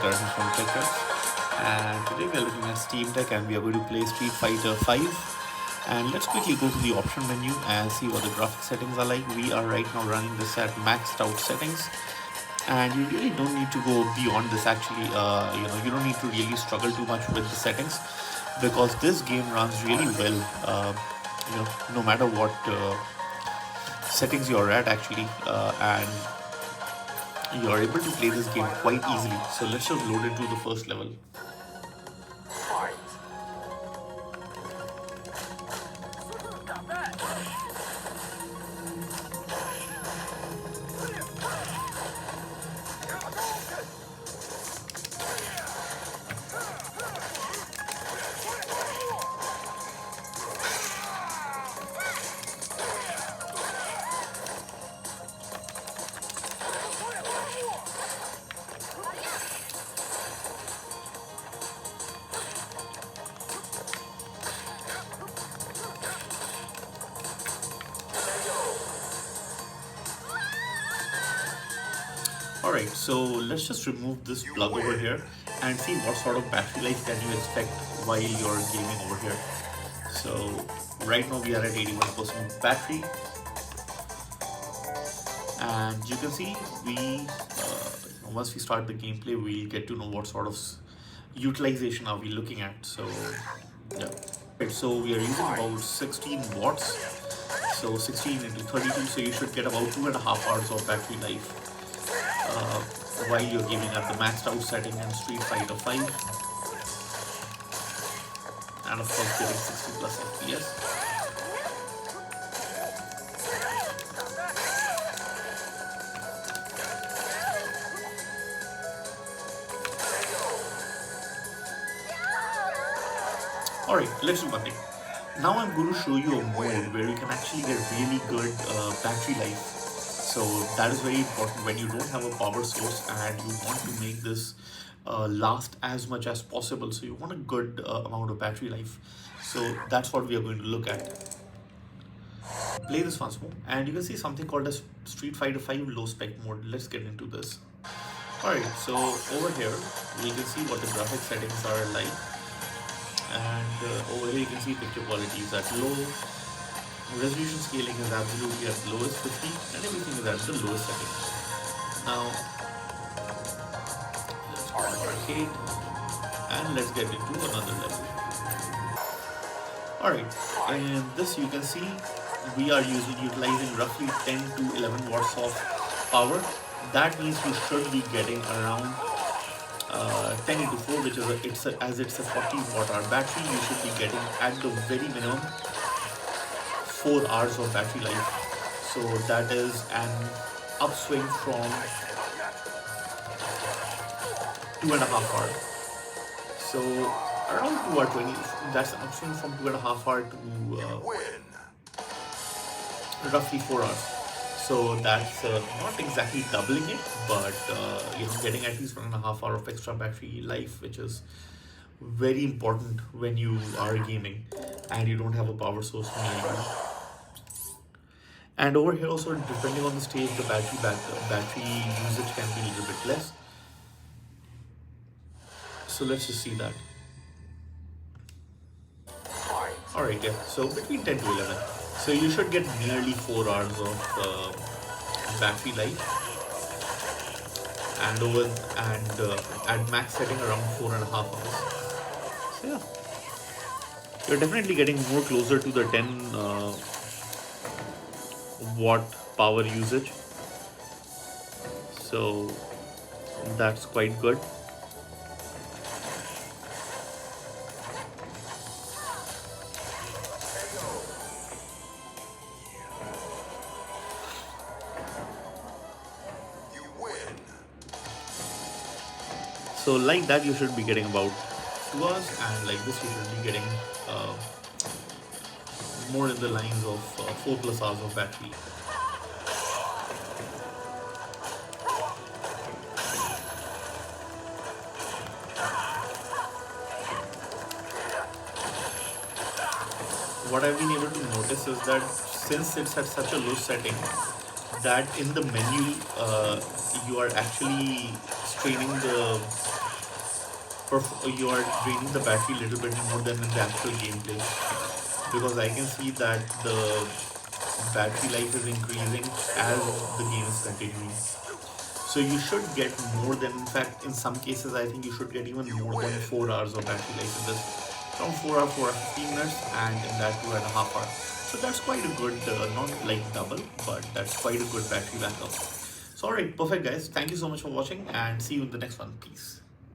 Karan from TechCrafts, and today we are looking at Steam Deck and we are going to play Street Fighter 5. And let's quickly go to the option menu and see what the graphic settings are like. We are right now running this at maxed out settings, and you really don't need to go beyond this actually. You don't need to really struggle too much with the settings because this game runs really well, no matter what settings you're at actually, and you're able to play this game quite easily. So let's just load into the first level. Alright, so let's just remove this plug over here and see what sort of battery life can you expect while you're gaming over here. So right now we are at 81% battery, and you can see once we start the gameplay we'll get to know what sort of utilization are we looking at. So yeah, right, so we are using about 16 watts, so 16 into 32, so you should get about 2.5 hours of battery life while you're gaming at the maxed out setting in Street Fighter 5, and of course getting 60 plus FPS. Alright, let's do one thing. Now I'm going to show you a mode where you can actually get really good battery life. So that is very important when you don't have a power source and you want to make this last as much as possible. So you want a good amount of battery life. So that's what we are going to look at. Play this once more and you can see something called as Street Fighter 5 low spec mode. Let's get into this. Alright, so over here you can see what the graphic settings are like. And over here you can see picture quality is at low. Resolution scaling is absolutely at lowest 50 and everything is at the lowest setting. Now let's go to arcade and let's get into another level. Alright, in this you can see we are utilizing roughly 10 to 11 watts of power. That means we should be getting around 10 into 4, which is as it's a 40 watt hour battery. You should be getting at the very minimum 4 hours of battery life. So that is an upswing from 2.5 hours. So around 2 hours 20. That's an upswing from 2.5 hours to roughly 4 hours. So that's not exactly doubling it, but getting at least 1.5 hours of extra battery life, which is very important when you are gaming and you don't have a power source nearby. And over here also, depending on the stage, the battery usage can be a little bit less. So let's just see that. Alright, yeah, so between 10 to 11. So you should get nearly 4 hours of battery life, and at max setting around 4.5 hours. So yeah, you're definitely getting more closer to the 10 watt power usage. So that's quite good. So like that you should be getting about 2 hours, and like this you should be getting more in the lines of 4 plus hours of battery. What I've been able to notice is that since it's at such a low setting, that in the menu you are actually straining the you are draining the battery a little bit more than in the actual gameplay, because I can see that the battery life is increasing as the game is continuing. So you should get more than, in fact, in some cases, I think you should get even more than 4 hours of battery life in this. From 4 hours, 4 hours, 15 minutes, and in that 2.5 hours. So that's quite a good, not like double, but that's quite a good battery backup. So alright, perfect guys. Thank you so much for watching and see you in the next one. Peace.